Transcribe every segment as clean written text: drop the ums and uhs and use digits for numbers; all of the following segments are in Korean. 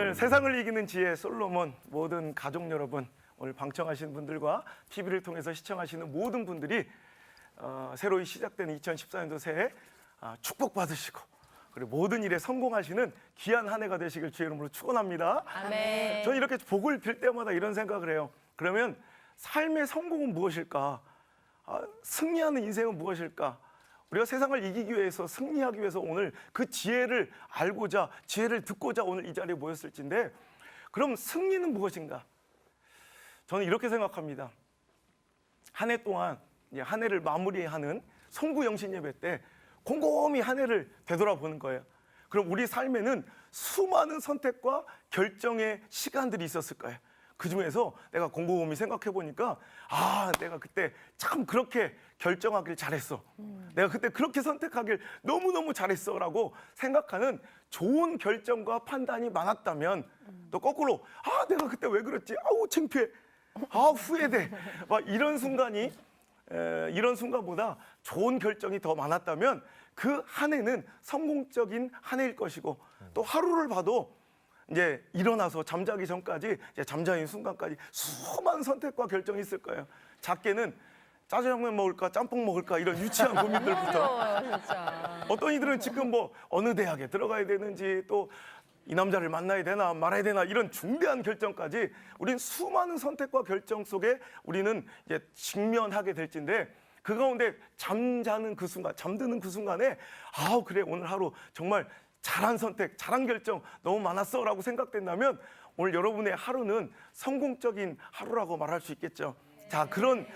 오늘 세상을 이기는 지혜 솔로몬 모든 가족 여러분, 오늘 방청하시는 분들과 TV를 통해서 시청하시는 모든 분들이 새로이 시작되는 2014년도 새해 축복받으시고 그리고 모든 일에 성공하시는 귀한 한 해가 되시길 주의 이름으로 축원합니다. 아멘. 저는 이렇게 복을 빌 때마다 이런 생각을 해요. 그러면 삶의 성공은 무엇일까? 승리하는 인생은 무엇일까? 우리가 세상을 이기기 위해서, 승리하기 위해서 오늘 그 지혜를 알고자, 지혜를 듣고자 오늘 이 자리에 모였을진데, 그럼 승리는 무엇인가? 저는 이렇게 생각합니다. 한 해 동안 한 해를 마무리하는 성구영신 예배 때 곰곰이 한 해를 되돌아보는 거예요. 그럼 우리 삶에는 수많은 선택과 결정의 시간들이 있었을 거예요. 그 중에서 내가 곰곰이 생각해 보니까 내가 그때 참 그렇게 결정하길 잘했어. 내가 그때 그렇게 선택하길 너무너무 잘했어 라고 생각하는 좋은 결정과 판단이 많았다면, 또 거꾸로 내가 그때 왜 그랬지? 창피해. 후회돼. 이런 순간보다 좋은 결정이 더 많았다면 그 한 해는 성공적인 한 해일 것이고, 또 하루를 봐도 이제 일어나서 잠자기 전까지, 이제 잠자는 순간까지 수많은 선택과 결정이 있을 거예요. 작게는 짜장면 먹을까 짬뽕 먹을까 이런 유치한 고민들부터 진짜. 어떤 이들은 지금 어느 대학에 들어가야 되는지, 또 이 남자를 만나야 되나 말아야 되나 이런 중대한 결정까지 우린 수많은 선택과 결정 속에 우리는 이제 직면하게 될진데, 그 가운데 잠드는 그 순간에 그래 오늘 하루 정말 잘한 선택, 잘한 결정 너무 많았어 라고 생각된다면 오늘 여러분의 하루는 성공적인 하루라고 말할 수 있겠죠. 자, 그런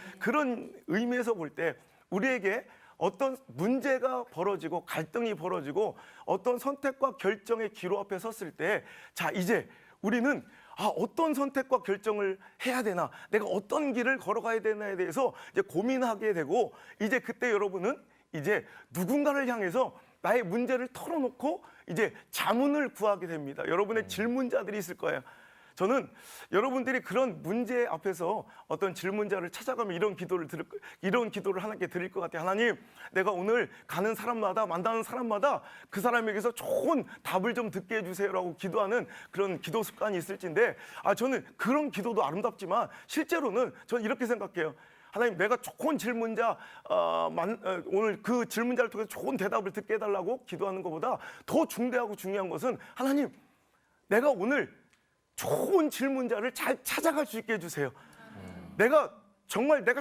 의미에서 볼 때 우리에게 어떤 문제가 벌어지고 갈등이 벌어지고 어떤 선택과 결정의 기로 앞에 섰을 때, 자, 이제 우리는 어떤 선택과 결정을 해야 되나, 내가 어떤 길을 걸어가야 되나에 대해서 이제 고민하게 되고, 이제 그때 여러분은 이제 누군가를 향해서 나의 문제를 털어놓고 이제 자문을 구하게 됩니다. 여러분의 질문자들이 있을 거예요. 저는 여러분들이 그런 문제 앞에서 어떤 질문자를 찾아가면 이런 기도를 하나님께 드릴 것 같아요. 하나님, 내가 오늘 가는 사람마다, 만나는 사람마다 그 사람에게서 좋은 답을 좀 듣게 해주세요라고 기도하는 그런 기도 습관이 있을진데, 저는 그런 기도도 아름답지만 실제로는 저는 이렇게 생각해요. 하나님, 내가 좋은 질문자, 오늘 그 질문자를 통해서 좋은 대답을 듣게 해달라고 기도하는 것보다 더 중대하고 중요한 것은, 하나님, 내가 오늘 좋은 질문자를 잘 찾아갈 수 있게 해주세요. 내가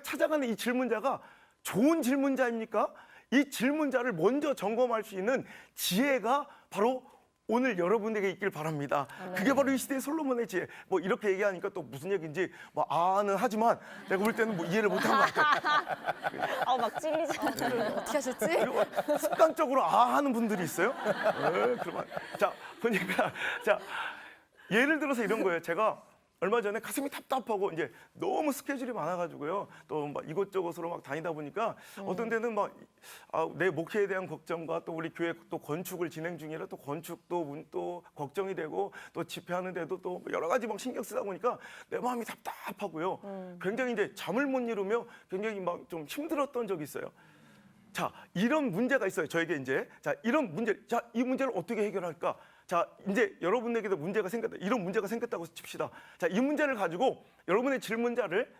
찾아가는 이 질문자가 좋은 질문자입니까? 이 질문자를 먼저 점검할 수 있는 지혜가 바로 오늘 여러분에게 있길 바랍니다. 그게 바로 이 시대의 솔로몬의 지혜. 이렇게 얘기하니까 또 무슨 얘기인지 는 하지만 내가 볼 때는 이해를 못한 것 같아요. 막 찔리잖아요. 어떻게 하셨지? 그리고 습관적으로 하는 분들이 있어요. 그러면 보니까 예를 들어서 이런 거예요. 제가 얼마 전에 가슴이 답답하고 이제 너무 스케줄이 많아가지고요. 또 이곳저곳으로 다니다 보니까 어떤 데는 내 목회에 대한 걱정과 또 우리 교회 또 건축을 진행 중이라 또 건축도 또 걱정이 되고 또 집회하는데도 또 여러 가지 신경 쓰다 보니까 내 마음이 답답하고요. 굉장히 이제 잠을 못 이루며 굉장히 좀 힘들었던 적이 있어요. 자, 이런 문제가 있어요. 저에게 이제 이런 문제, 이 문제를 어떻게 해결할까? 자, 이제 여러분에게도 문제가 생겼다. 이런 문제가 생겼다고 칩시다. 자, 이 문제를 가지고 여러분의 질문자를,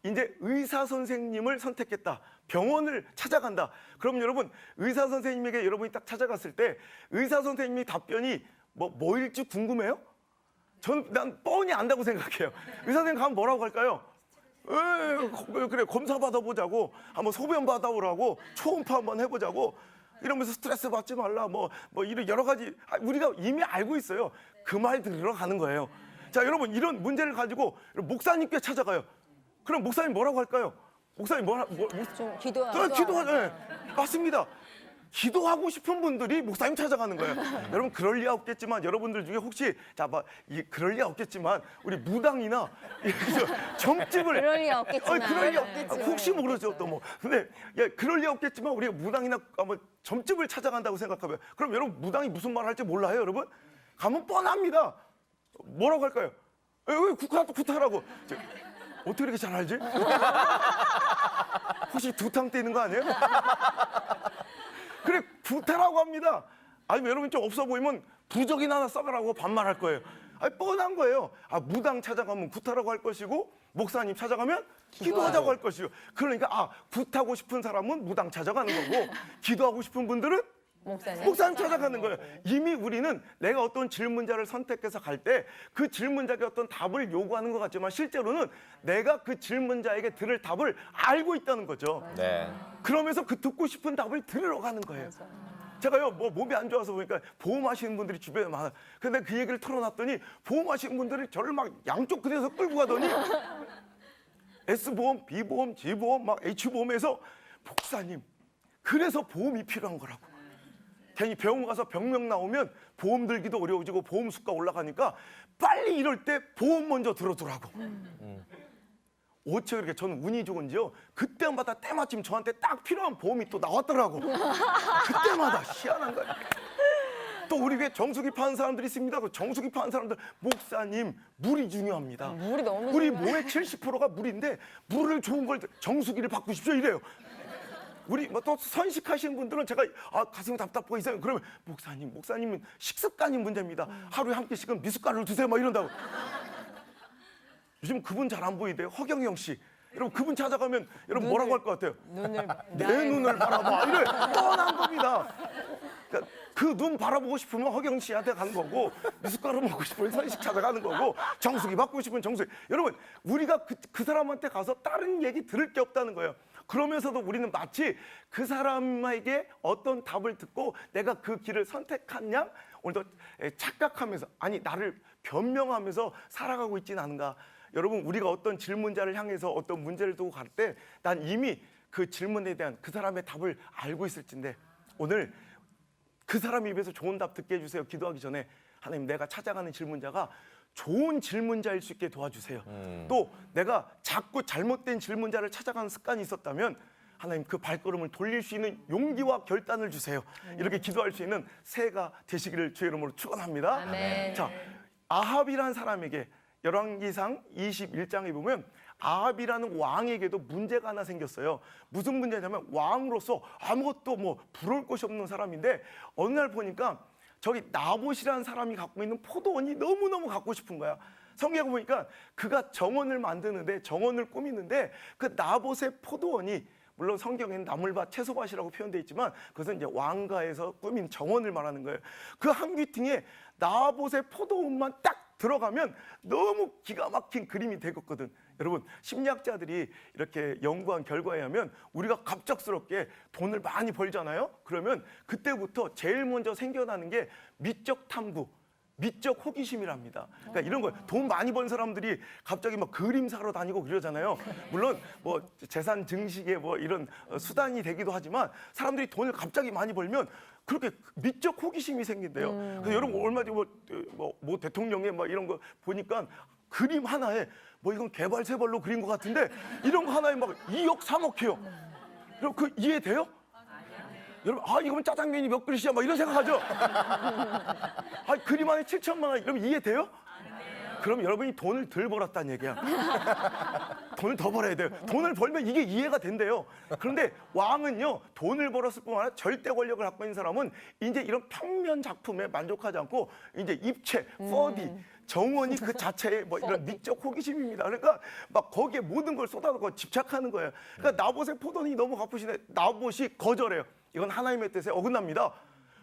이제 의사 선생님을 선택했다. 병원을 찾아간다. 그럼 여러분, 의사 선생님에게 여러분이 딱 찾아갔을 때 의사 선생님이 답변이 뭐일지 궁금해요? 난 뻔히 안다고 생각해요. 의사 선생님 가면 뭐라고 할까요? 그래, 검사 받아보자고, 한번 소변 받아오라고, 초음파 한번 해보자고, 이러면서 스트레스 받지 말라, 이런 여러 가지 우리가 이미 알고 있어요. 그 말 들으러 가는 거예요. 자, 여러분, 이런 문제를 가지고 목사님께 찾아가요. 그럼 목사님 뭐라고 할까요? 목사님 좀 기도하죠. 기도하죠. 맞습니다. 기도하고 싶은 분들이 목사님 찾아가는 거예요. 여러분, 그럴 리가 없겠지만, 여러분들 중에 혹시 그럴 리가 없겠지만 우리 무당이나 점집을 그럴 리가 없겠지만. 그럴 리가 없겠지만 혹시 모르죠 또 근데 그럴 리가 없겠지만 우리가 무당이나 점집을 찾아간다고 생각하면, 그럼 여러분 무당이 무슨 말 할지 몰라요, 여러분? 가면 뻔합니다. 뭐라고 할까요? 왜 구타라고? 어떻게 이렇게 잘 알지? 혹시 두탕 떼는 거 아니에요? 그래, 구타라고 합니다. 아니면 여러분 좀 없어 보이면 부적이나 하나 써가라고 반말할 거예요. 아니, 뻔한 거예요. 무당 찾아가면 구타라고 할 것이고 목사님 찾아가면 기도하자고 할 것이고. 그러니까 굿하고 싶은 사람은 무당 찾아가는 거고 기도하고 싶은 분들은 목사님 찾아가는 거예요. 이미 우리는 내가 어떤 질문자를 선택해서 갈 때 그 질문자에게 어떤 답을 요구하는 것 같지만 실제로는 내가 그 질문자에게 들을 답을 알고 있다는 거죠. 네. 그러면서 그 듣고 싶은 답을 들으러 가는 거예요. 제가요, 몸이 안 좋아서 보니까 보험하시는 분들이 주변에 많아요. 근데 그 얘기를 털어놨더니 보험하시는 분들이 저를 막 양쪽 그래서 끌고 가더니 S보험, B보험, G보험, 막 H보험에서 목사님, 그래서 보험이 필요한 거라고. 괜히 병원 가서 병명 나오면 보험 들기도 어려워지고 보험 수가 올라가니까 빨리 이럴 때 보험 먼저 들어두라고. 어째 그렇게 저는 운이 좋은지요. 그때마다 때마침 저한테 딱 필요한 보험이 또 나왔더라고. 그때마다 희한한 거예요. 또 우리 교회 정수기 파는 사람들이 있습니다. 그 정수기 파는 사람들 목사님 물이 중요합니다. 물이 너무 우리 중요해요. 몸의 70%가 물인데 물을 좋은 걸 정수기를 바꾸십시오 이래요. 우리 또 선식하시는 분들은 제가 가슴이 답답하고 있어요. 그러면 목사님은 식습관이 문제입니다. 하루에 한 끼씩은 미숫가루를 드세요. 막 이런다고. 요즘 그분 잘 안 보이대요. 허경영 씨. 여러분 그분 찾아가면 여러분 뭐라고 할 것 같아요? 내 눈을 바라봐. 이래 뻔한 겁니다. 그러니까 그 눈 바라보고 싶으면 허경 씨한테 가는 거고 미숫가루 먹고 싶으면 선식 찾아가는 거고 정수기 받고 싶으면 정수기. 여러분 우리가 그 사람한테 가서 다른 얘기 들을 게 없다는 거예요. 그러면서도 우리는 마치 그 사람에게 어떤 답을 듣고 내가 그 길을 선택한 양 오늘도 착각하면서 아니 나를 변명하면서 살아가고 있지는 않은가. 여러분 우리가 어떤 질문자를 향해서 어떤 문제를 두고 갈 때 난 이미 그 질문에 대한 그 사람의 답을 알고 있을진데 오늘 그 사람 입에서 좋은 답 듣게 해주세요. 기도하기 전에 하나님 내가 찾아가는 질문자가 좋은 질문자일 수 있게 도와주세요. 또 내가 자꾸 잘못된 질문자를 찾아가는 습관이 있었다면 하나님 그 발걸음을 돌릴 수 있는 용기와 결단을 주세요. 이렇게 기도할 수 있는 새해가 되시기를 주의 이름으로 축원합니다. 아멘. 자, 아합이라는 사람에게 열왕기상 21장에 보면 아합이라는 왕에게도 문제가 하나 생겼어요. 무슨 문제냐면 왕으로서 아무것도 부러울 것이 없는 사람인데 어느 날 보니까 저기 나봇이라는 사람이 갖고 있는 포도원이 너무너무 갖고 싶은 거야. 성경에 보니까 그가 정원을 만드는데 정원을 꾸미는데 그 나봇의 포도원이 물론 성경에는 나물밭, 채소밭이라고 표현되어 있지만 그것은 이제 왕가에서 꾸민 정원을 말하는 거예요. 그 한 귀퉁이에 나봇의 포도원만 딱 들어가면 너무 기가 막힌 그림이 되겠거든. 여러분 심리학자들이 이렇게 연구한 결과에 의하면 우리가 갑작스럽게 돈을 많이 벌잖아요. 그러면 그때부터 제일 먼저 생겨나는 게 미적 탐구, 미적 호기심이랍니다. 그러니까 이런 거예요. 돈 많이 번 사람들이 갑자기 막 그림 사러 다니고 그러잖아요. 물론 재산 증식에 이런 수단이 되기도 하지만 사람들이 돈을 갑자기 많이 벌면 그렇게 미적 호기심이 생긴대요. 그래서 여러분 얼마 전에 뭐 대통령의 이런 거 보니까 그림 하나에 이건 개발세벌로 그린 것 같은데 이런 거 하나에 막 2억 3억 해요. 여러분 그 이해돼요? 여러분 이거면 짜장면이 몇 그릇이야 막 이런 생각하죠. 그림 안에 7천만 원 이러면 이해돼요? 그럼 여러분이 돈을 덜 벌었다는 얘기야. 돈을 더 벌어야 돼요. 돈을 벌면 이게 이해가 된대요. 그런데 왕은요 돈을 벌었을 뿐만 아니라 절대 권력을 갖고 있는 사람은 이제 이런 평면 작품에 만족하지 않고 이제 입체, 4D 정원이 그 자체에 이런 미적 호기심입니다. 그러니까 막 거기에 모든 걸 쏟아놓고 집착하는 거예요. 그러니까 나봇의 포도원이 너무 갚으시네. 나봇이 거절해요. 이건 하나님의 뜻에 어긋납니다.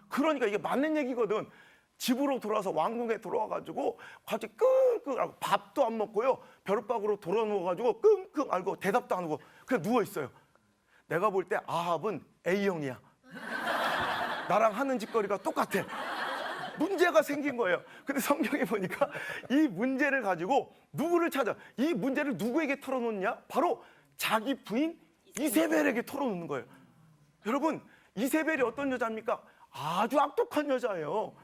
그러니까 이게 맞는 얘기거든. 집으로 돌아와서 왕궁에 들어와가지고 갑자기 끙끙 앓고 밥도 안 먹고요. 벼룩박으로 돌아 누워가지고 끙끙 앓고 대답도 안 하고 그냥 누워있어요. 내가 볼 때 아합은 A형이야. 나랑 하는 짓거리가 똑같아. 문제가 생긴 거예요. 근데 성경에 보니까 이 문제를 가지고 누구를 찾아? 이 문제를 누구에게 털어놓냐? 바로 자기 부인 이세벨에게 털어놓는 거예요. 여러분 이세벨이 어떤 여자입니까? 아주 악독한 여자예요.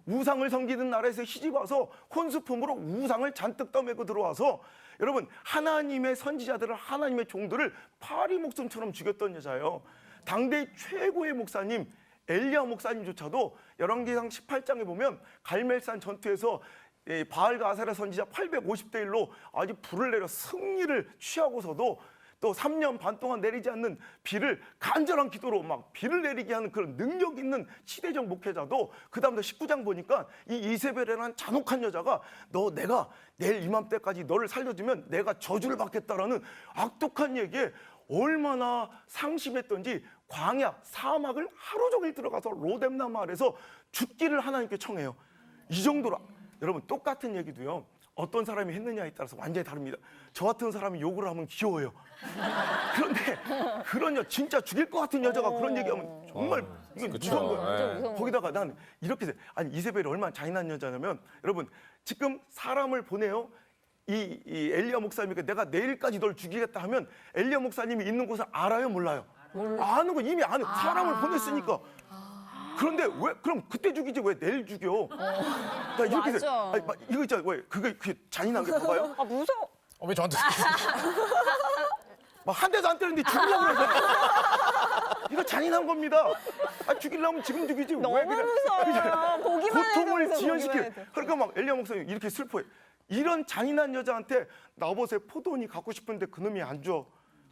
우상을 섬기는 나라에서 시집 와서 혼수품으로 우상을 잔뜩 떠매고 들어와서 여러분 하나님의 선지자들을 하나님의 종들을 파리 목숨처럼 죽였던 여자예요. 당대 최고의 목사님 엘리야 목사님조차도 열왕기상 18장에 보면 갈멜산 전투에서 바알과 아세라 선지자 850대 1로 아주 불을 내려 승리를 취하고서도 또 3년 반 동안 내리지 않는 비를 간절한 기도로 막 비를 내리게 하는 그런 능력 있는 시대적 목회자도 그 다음날 19장 보니까 이 이세벨이라는 잔혹한 여자가 너 내가 내일 이맘때까지 너를 살려주면 내가 저주를 받겠다라는 악독한 얘기에 얼마나 상심했던지 광야 사막을 하루 종일 들어가서 로뎀나 마을에서 죽기를 하나님께 청해요. 이 정도로 여러분 똑같은 얘기도요. 어떤 사람이 했느냐에 따라서 완전히 다릅니다. 저 같은 사람이 욕을 하면 귀여워요. 그런데 그런 진짜 죽일 것 같은 여자가 그런 얘기하면 정말 이거 무서운 거예요. 완전 무서운 거기다가 난 이렇게 아니 이세벨이 얼마나 잔인한 여자냐면 여러분 지금 사람을 보내요. 이 엘리야 목사님이 내가 내일까지 널 죽이겠다 하면 엘리야 목사님이 있는 곳을 알아요, 몰라요? 아는 거 이미 아는 사람을 보냈으니까. 그런데 왜 그럼 그때 죽이지 왜 내일 죽여? 나 이렇게 맞아. 아니, 이거 있잖아. 왜 그게 잔인한 게 봐봐요. 아 무서워. 왜 저한테? 막 한 대도 안 때리는데 죽이려고 그러잖아. 이거 잔인한 겁니다. 죽이려면 지금 죽이지 너무 왜 그냥 무서워요. 보기만 해도 고통을 무서워, 지연시킬. 보기만 해도. 그러니까 막 엘리야 목사님 이렇게 슬퍼해. 이런 잔인한 여자한테 나봇의 포도원이 갖고 싶은데 그놈이 안 줘.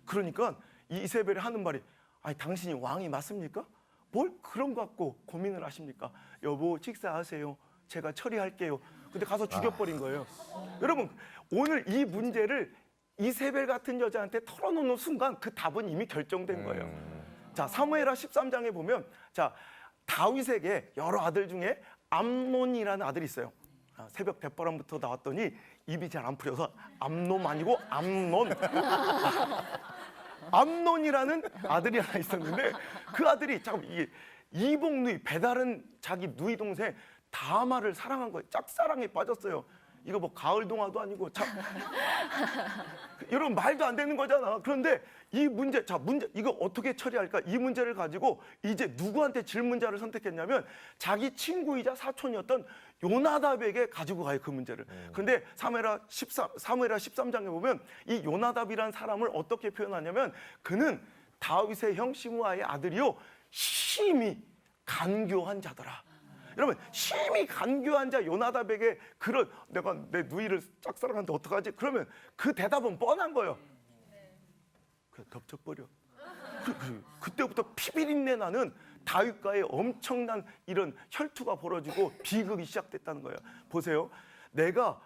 그러니까 이 이세벨이 하는 말이 아니 당신이 왕이 맞습니까? 뭘 그런 거 갖고 고민을 하십니까? 여보 식사하세요. 제가 처리할게요. 근데 가서 죽여버린 거예요. 여러분 오늘 이 문제를 이세벨 같은 여자한테 털어놓는 순간 그 답은 이미 결정된 거예요. 자 사무엘하 13장에 보면 자 다윗에게 여러 아들 중에 암논이라는 아들이 있어요. 새벽 대바람부터 나왔더니 입이 잘 안 풀려서 암놈 아니고 암논. 암논이라는 아들이 하나 있었는데 그 아들이 잠깐 이게 이복누이 배다른 자기 누이 동생 다마를 사랑한 거예요. 짝사랑에 빠졌어요. 이거 뭐 가을 동화도 아니고 참 여러분 말도 안 되는 거잖아. 그런데 이 문제 이거 어떻게 처리할까? 이 문제를 가지고 이제 누구한테 질문자를 선택했냐면 자기 친구이자 사촌이었던 요나답에게 가지고 가요 그 문제를. 그런데 사무엘하 13장에 보면 이 요나답이라는 사람을 어떻게 표현하냐면 그는 다윗의 형 시므아의 아들이요 심히 간교한 자더라. 여러분 심히 간교한 자 요나답에게 그런 내가 내 누이를 짝사랑하는데 어떡하지? 그러면 그 대답은 뻔한 거예요. 그냥 덮쳐버려. 그때부터 피비린내 나는 다윗과의 엄청난 이런 혈투가 벌어지고 비극이 시작됐다는 거예요. 보세요. 내가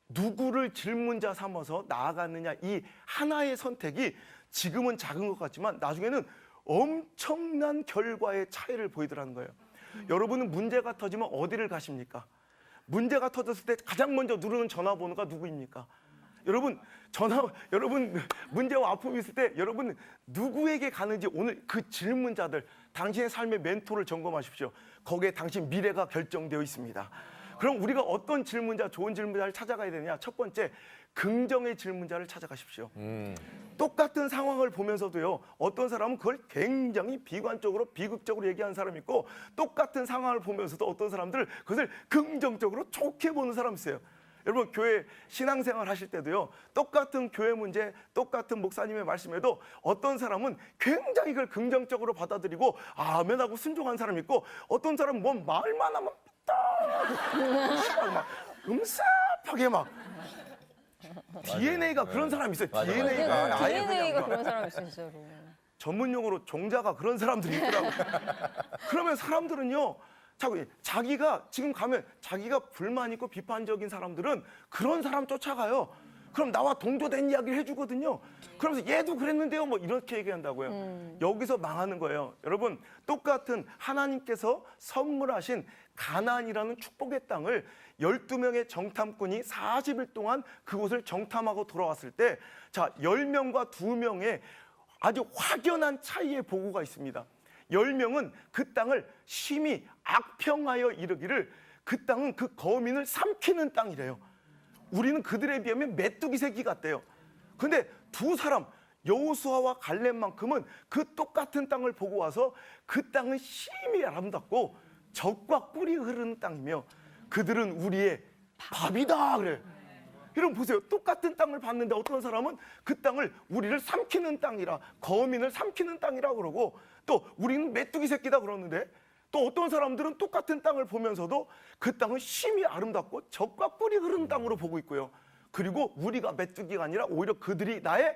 누구를 질문자 삼아서 나아가느냐 이 하나의 선택이 지금은 작은 것 같지만 나중에는 엄청난 결과의 차이를 보이더라는 거예요. 여러분은 문제가 터지면 어디를 가십니까? 문제가 터졌을 때 가장 먼저 누르는 전화번호가 누구입니까? 여러분 문제와 아픔이 있을 때 여러분 누구에게 가는지 오늘 그 질문자들 당신의 삶의 멘토를 점검하십시오. 거기에 당신 미래가 결정되어 있습니다. 그럼 우리가 어떤 질문자, 좋은 질문자를 찾아가야 되느냐? 첫 번째, 긍정의 질문자를 찾아가십시오. 똑같은 상황을 보면서도요, 어떤 사람은 그걸 굉장히 비관적으로, 비극적으로 얘기하는 사람이 있고, 똑같은 상황을 보면서도 어떤 사람들은 그것을 긍정적으로 좋게 보는 사람이 있어요. 여러분, 교회 신앙생활 하실 때도요, 똑같은 교회 문제, 똑같은 목사님의 말씀에도 어떤 사람은 굉장히 그걸 긍정적으로 받아들이고, 아멘하고 순종한 사람이 있고, 어떤 사람은 뭐 말만 하면 막 음습하게 막 DNA가 그런 사람이 있어요. 맞아, DNA가 맞아. 아예 DNA가 그냥 그런 사람이 있어 진짜로. 전문용어로 종자가 그런 사람들이 있더라고요. 그러면 사람들은요, 자기가 지금 가면 자기가 불만 있고 비판적인 사람들은 그런 사람 쫓아가요. 그럼 나와 동조된 이야기를 해주거든요. 그러면서 얘도 그랬는데요, 뭐 이렇게 얘기한다고요. 여기서 망하는 거예요. 여러분, 똑같은 하나님께서 선물하신 가나안이라는 축복의 땅을 12명의 정탐꾼이 40일 동안 그곳을 정탐하고 돌아왔을 때, 자, 10명과 2명의 아주 확연한 차이의 보고가 있습니다. 10명은 그 땅을 심히 악평하여 이르기를 그 땅은 그 거민을 삼키는 땅이래요. 우리는 그들에 비하면 메뚜기 새끼 같대요. 근데 두 사람 여호수아와 갈렙만큼은 그 똑같은 땅을 보고 와서 그 땅은 심히 아름답고 젖과 꿀이 흐르는 땅이며 그들은 우리의 밥이다 그래. 여러분 보세요. 똑같은 땅을 봤는데 어떤 사람은 그 땅을 우리를 삼키는 땅이라, 거민을 삼키는 땅이라 그러고, 또 우리는 메뚜기 새끼다 그러는데, 또 어떤 사람들은 똑같은 땅을 보면서도 그 땅은 심히 아름답고 젖과 꿀이 흐르는 땅으로 보고 있고요. 그리고 우리가 메뚜기가 아니라 오히려 그들이 나의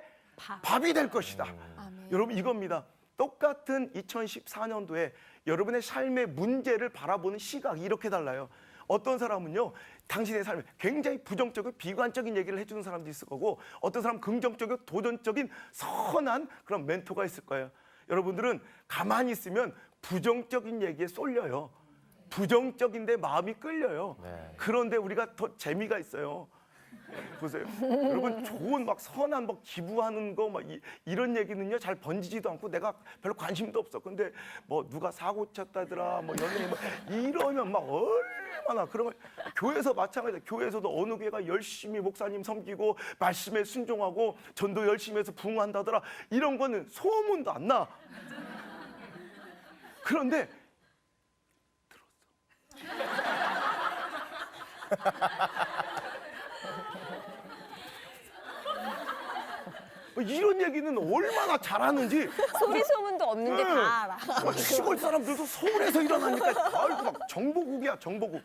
밥이 될 것이다. 아멘. 여러분 이겁니다. 똑같은 2014년도에 여러분의 삶의 문제를 바라보는 시각이 이렇게 달라요. 어떤 사람은요, 당신의 삶에 굉장히 부정적이고 비관적인 얘기를 해주는 사람도 있을 거고, 어떤 사람은 긍정적이고 도전적인 선한 그런 멘토가 있을 거예요. 여러분들은 가만히 있으면 부정적인 얘기에 쏠려요. 부정적인데 마음이 끌려요. 네. 그런데 우리가 더 재미가 있어요. 보세요. 여러분 좋은 막 선한 막 기부하는 거 막 이런 얘기는요 잘 번지지도 않고 내가 별로 관심도 없어. 근데 뭐 누가 사고 쳤다더라 뭐 연예인 뭐 이러면 막 얼마나 그런 거. 교회에서 마찬가지야. 교회에서도 어느 교회가 열심히 목사님 섬기고 말씀에 순종하고 전도 열심히 해서 부흥한다더라. 이런 거는 소문도 안 나. 그런데 이런 얘기는 얼마나 잘하는지 소리 소문도 없는데 네. 다 알아. 시골 사람들도 서울에서 일어나니까 다 알고 막 정보국이야 정보국.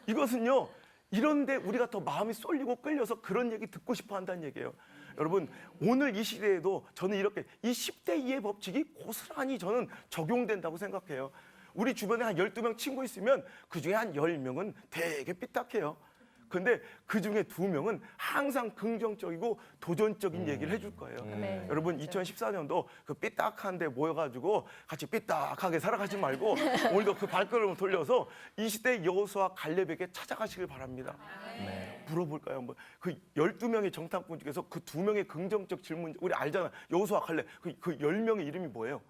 이것은요 이런데 우리가 더 마음이 쏠리고 끌려서 그런 얘기 듣고 싶어 한다는 얘기예요. 여러분 오늘 이 시대에도 저는 이렇게 이 10대 2의 법칙이 고스란히 저는 적용된다고 생각해요. 우리 주변에 한 12명 친구 있으면 그중에 한 10명은 되게 삐딱해요. 근데 그중에 2명은 항상 긍정적이고 도전적인 얘기를 해줄 거예요. 네. 여러분 2014년도 그 삐딱한데 모여가지고 같이 삐딱하게 살아가지 말고 오늘도 그 발걸음을 돌려서 20대 여호수아 갈렙에게 찾아가시길 바랍니다. 물어볼까요? 뭐 그 12명의 정탐꾼 중에서 그 2명의 긍정적 질문 우리 알잖아. 여호수아 갈렙 그 10명의 이름이 뭐예요?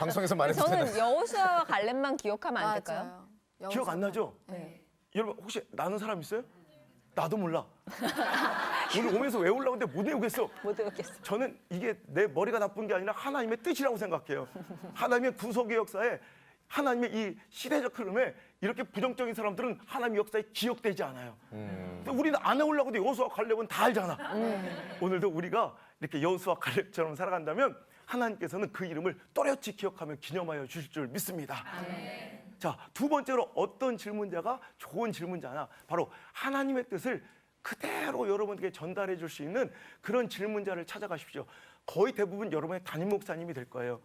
방송에서 말해도 되나? 저는 여호수아와 갈렙만 기억하면 안 될까요? 맞아요. 기억 안 나죠? 네. 여러분 혹시 나는 사람 있어요? 나도 몰라. 오늘 오면서 외우려고 했는데 못 외우겠어. 못 외웠겠어. 저는 이게 내 머리가 나쁜 게 아니라 하나님의 뜻이라고 생각해요. 하나님의 구속의 역사에 하나님의 이 시대적 흐름에 이렇게 부정적인 사람들은 하나님의 역사에 기억되지 않아요. 근데 우리는 안 외우려고 해도 여호수아 갈렙은 다 알잖아. 오늘도 우리가 이렇게 여호수아 갈렙처럼 살아간다면 하나님께서는 그 이름을 또렷이 기억하며 기념하여 주실 줄 믿습니다. 자, 두 번째로 어떤 질문자가 좋은 질문자나 바로 하나님의 뜻을 그대로 여러분에게 전달해 줄 수 있는 그런 질문자를 찾아가십시오. 거의 대부분 여러분의 담임 목사님이 될 거예요.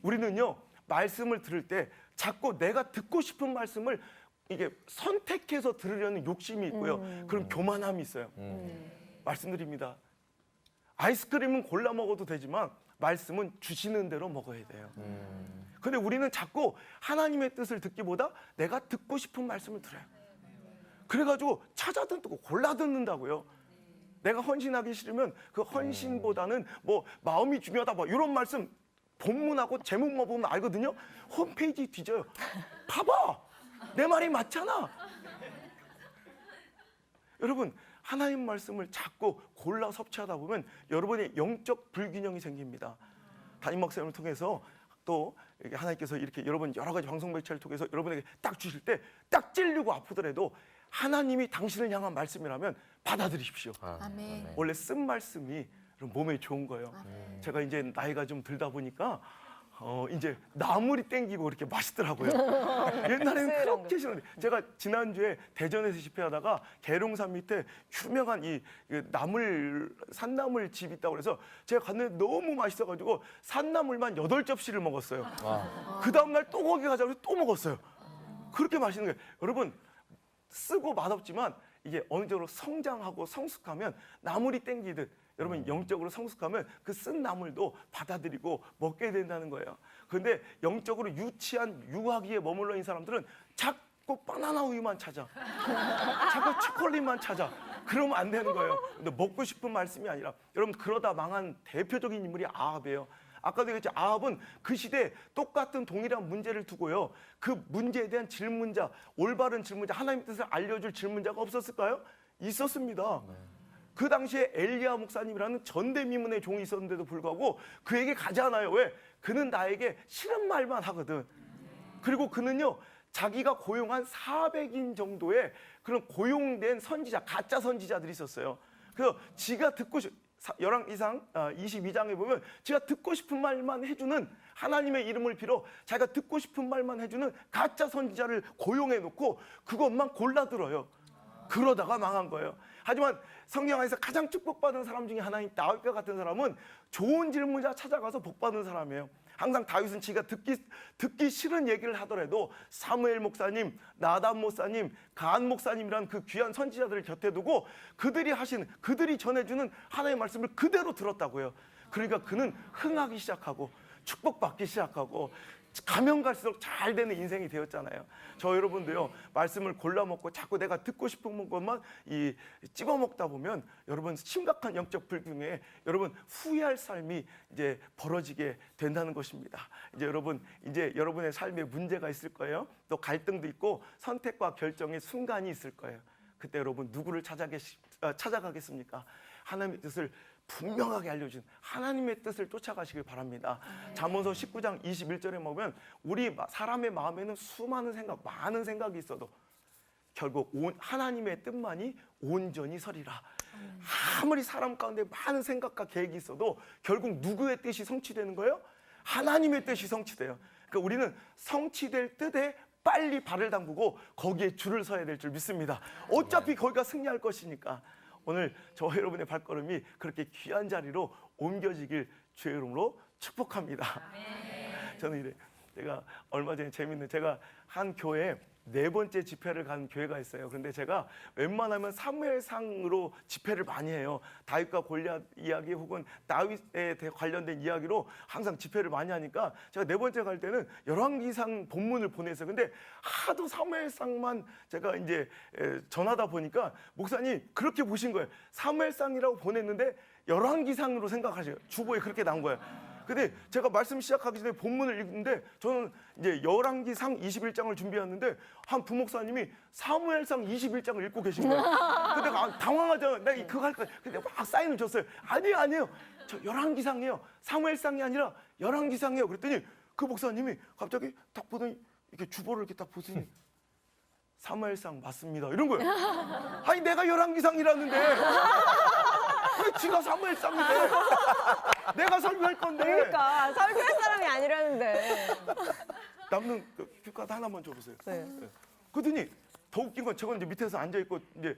우리는요 말씀을 들을 때 자꾸 내가 듣고 싶은 말씀을 이게 선택해서 들으려는 욕심이 있고요. 그런 교만함이 있어요. 말씀드립니다. 아이스크림은 골라 먹어도 되지만 말씀은 주시는 대로 먹어야 돼요. 근데 우리는 자꾸 하나님의 뜻을 듣기보다 내가 듣고 싶은 말씀을 들어요. 그래가지고 찾아 듣고 골라 듣는다고요. 내가 헌신하기 싫으면 그 헌신보다는 뭐 마음이 중요하다 뭐 이런 말씀 본문하고 제목만 보면 알거든요. 홈페이지 뒤져요. 봐봐. 내 말이 맞잖아. 여러분 하나님 말씀을 자꾸 골라 섭취하다 보면 여러분의 영적 불균형이 생깁니다. 담임 목사님을 통해서 또 하나님께서 이렇게 여러분 여러 가지 방송 매체를 통해서 여러분에게 딱 주실 때 딱 찔리고 아프더라도 하나님이 당신을 향한 말씀이라면 받아들이십시오. 아멘. 원래 쓴 말씀이 몸에 좋은 거예요. 제가 이제 나이가 좀 들다 보니까 이제 나물이 땡기고 이렇게 맛있더라고요. 옛날에는 그렇게 싫었는데 제가 지난주에 대전에서 집회하다가 계룡산 밑에 유명한 이 산나물 집 있다고 그래서 제가 갔는데 너무 맛있어가지고 산나물만 8접시를 먹었어요. 그 다음날 또 거기 가자고 해서 또 먹었어요. 그렇게 맛있는 거예요. 여러분 쓰고 맛없지만 이게 어느 정도 성장하고 성숙하면 나물이 땡기듯 여러분 영적으로 성숙하면 그 쓴 나물도 받아들이고 먹게 된다는 거예요. 그런데 영적으로 유치한 유아기에 머물러 있는 사람들은 자꾸 바나나 우유만 찾아. 자꾸 초콜릿만 찾아. 그러면 안 되는 거예요. 근데 먹고 싶은 말씀이 아니라 여러분 그러다 망한 대표적인 인물이 아합이에요. 아까도 얘기했죠. 아합은 그 시대에 똑같은 동일한 문제를 두고요. 그 문제에 대한 질문자, 올바른 질문자, 하나님의 뜻을 알려줄 질문자가 없었을까요? 있었습니다. 그 당시에 엘리야 목사님이라는 전대미문의 종이 있었는데도 불구하고 그에게 가지 않아요. 왜? 그는 나에게 싫은 말만 하거든. 그리고 그는요. 자기가 고용한 400인 정도의 그런 고용된 선지자, 가짜 선지자들이 있었어요. 그래서 지가 듣고 열왕기상 22장에 보면 제가 듣고 싶은 말만 해주는 하나님의 이름을 빌어 자기가 듣고 싶은 말만 해주는 가짜 선지자를 고용해 놓고 그것만 골라 들어요. 그러다가 망한 거예요. 하지만 성경 안에서 가장 축복받은 사람 중에 하나인 다윗과 같은 사람은 좋은 질문자 찾아가서 복받은 사람이에요. 항상 다윗은 지가 듣기 싫은 얘기를 하더라도 사무엘 목사님, 나단 목사님, 간 목사님이란 그 귀한 선지자들을 곁에 두고 그들이 전해주는 하나님의 말씀을 그대로 들었다고요. 그러니까 그는 흥하기 시작하고 축복받기 시작하고 가면 갈수록 잘 되는 인생이 되었잖아요. 저 여러분도요, 말씀을 골라 먹고 자꾸 내가 듣고 싶은 것만 찝어 먹다 보면 여러분 심각한 영적 불균형에 여러분 후회할 삶이 이제 벌어지게 된다는 것입니다. 이제 여러분의 삶에 문제가 있을 거예요. 또 갈등도 있고 선택과 결정의 순간이 있을 거예요. 그때 여러분 누구를 찾아가겠습니까? 하나님의 뜻을 분명하게 알려준 하나님의 뜻을 쫓아가시길 바랍니다. 잠언서 19장 21절에 보면 우리 사람의 마음에는 수많은 생각, 많은 생각이 있어도 결국 하나님의 뜻만이 온전히 서리라. 아무리 사람 가운데 많은 생각과 계획이 있어도 결국 누구의 뜻이 성취되는 거예요? 하나님의 뜻이 성취돼요. 그러니까 우리는 성취될 뜻에 빨리 발을 담그고 거기에 줄을 서야 될 줄 믿습니다. 어차피 거기가 승리할 것이니까. 오늘 저와 여러분의 발걸음이 그렇게 귀한 자리로 옮겨지길 주의 이름으로 축복합니다. 저는 이래, 제가 얼마 전에 제가 한 교회에 4번째 집회를 간 교회가 있어요. 그런데 제가 웬만하면 사무엘상으로 집회를 많이 해요. 다윗과 골리앗 이야기 혹은 다윗에 관련된 이야기로 항상 집회를 많이 하니까 제가 4번째 갈 때는 열왕기상 본문을 보냈어요. 근데 하도 사무엘상만 제가 이제 전하다 보니까 목사님 그렇게 보신 거예요. 사무엘상이라고 보냈는데 열왕기상으로 생각하셔요. 주보에 그렇게 나온 거예요. 근데 제가 말씀 시작하기 전에 본문을 읽는데 저는 이제 열왕기상 21장을 준비했는데 한 부목사님이 사무엘상 21장을 읽고 계신 거예요. 근데 내가 당황하잖아요. 내가 그거 할 거야. 근데 막 사인을 줬어요. 아니에요. 저 열왕기상이에요. 사무엘상이 아니라 열왕기상이에요. 그랬더니 그 목사님이 갑자기 딱 보더니 이렇게 주보를 이렇게 딱 보더니 사무엘상 맞습니다. 이런 거예요. 아니 내가 열왕기상이라는데 왜 지가 사무엘상인데 내가 설교할 건데. 그러니까 설교할 사람이 아니라는데. 남는 큐카드 하나만 줘보세요. 네. 그러더니 더 웃긴 건 저건 이제 밑에서 앉아 있고 이제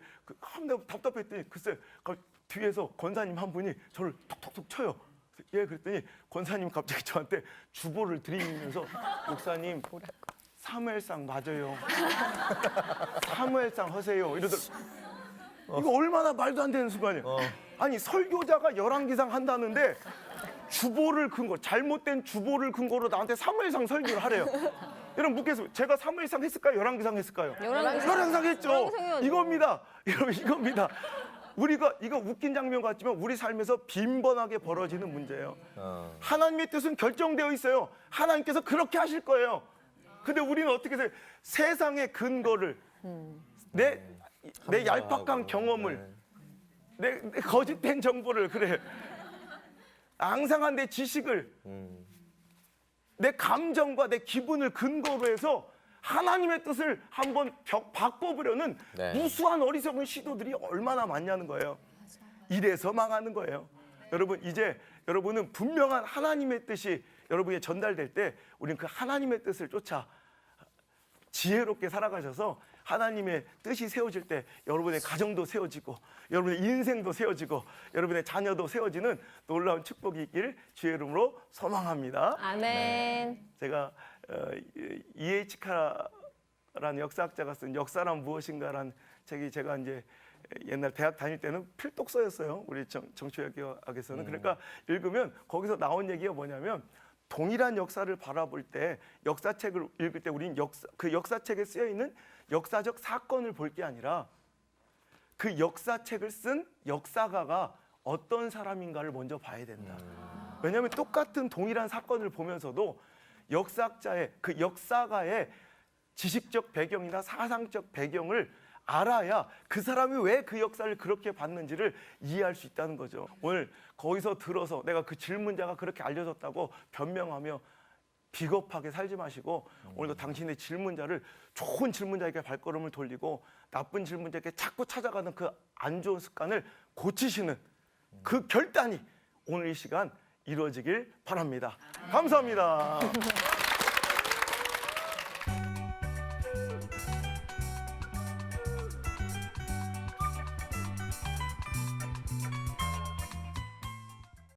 내가 답답했더니 글쎄 뒤에서 권사님 한 분이 저를 톡톡톡 쳐요. 예, 그랬더니 권사님 갑자기 저한테 주보를 드리면서 목사님 사무엘상 맞아요. 사무엘상 하세요. 이러더라고요. 이거 얼마나 말도 안 되는 순간이에요. 아니 설교자가 열왕기상 한다는데 주보를 근거 잘못된 주보를 근거로 나한테 사무엘상 설교를 하래요. 여러분 묻겠습니다. 제가 사무엘상 했을까요? 열왕기상 했을까요? 열왕기상 했죠. 열왕기상이었죠. 이겁니다. 여러분 이겁니다. 우리가 이거 웃긴 장면 같지만 우리 삶에서 빈번하게 벌어지는 문제예요. 하나님의 뜻은 결정되어 있어요. 하나님께서 그렇게 하실 거예요. 근데 우리는 어떻게 해서 세상의 근거를 내 얄팍한 경험을 내 거짓된 정보를 그래 앙상한 내 지식을 내 감정과 내 기분을 근거로 해서 하나님의 뜻을 한번 바꿔보려는 무수한 어리석은 시도들이 얼마나 많냐는 거예요. 이래서 망하는 거예요. 여러분 이제 여러분은 분명한 하나님의 뜻이 여러분에게 전달될 때 우리는 그 하나님의 뜻을 쫓아 지혜롭게 살아가셔서 하나님의 뜻이 세워질 때 여러분의 가정도 세워지고 여러분의 인생도 세워지고 여러분의 자녀도 세워지는 놀라운 축복이 있기를 주의 이름으로 소망합니다. 아멘. 제가 E.H. 카라라는 역사학자가 쓴 역사란 무엇인가라는 책이 제가 이제 옛날 대학 다닐 때는 필독서였어요. 우리 정치외교학에서는. 그러니까 읽으면 거기서 나온 얘기가 뭐냐면 동일한 역사를 바라볼 때 역사책을 읽을 때 우리는 그 역사책에 쓰여 있는 역사적 사건을 볼 게 아니라 그 역사책을 쓴 역사가가 어떤 사람인가를 먼저 봐야 된다. 왜냐하면 똑같은 동일한 사건을 보면서도 역사학자의 그 역사가의 지식적 배경이나 사상적 배경을 알아야 그 사람이 왜 그 역사를 그렇게 봤는지를 이해할 수 있다는 거죠. 오늘 거기서 들어서 내가 그 질문자가 그렇게 알려졌다고 변명하며 비겁하게 살지 마시고 오늘도 당신의 질문자를 좋은 질문자에게 발걸음을 돌리고 나쁜 질문자에게 자꾸 찾아가는 그 안 좋은 습관을 고치시는 그 결단이 오늘 이 시간 이루어지길 바랍니다. 감사합니다.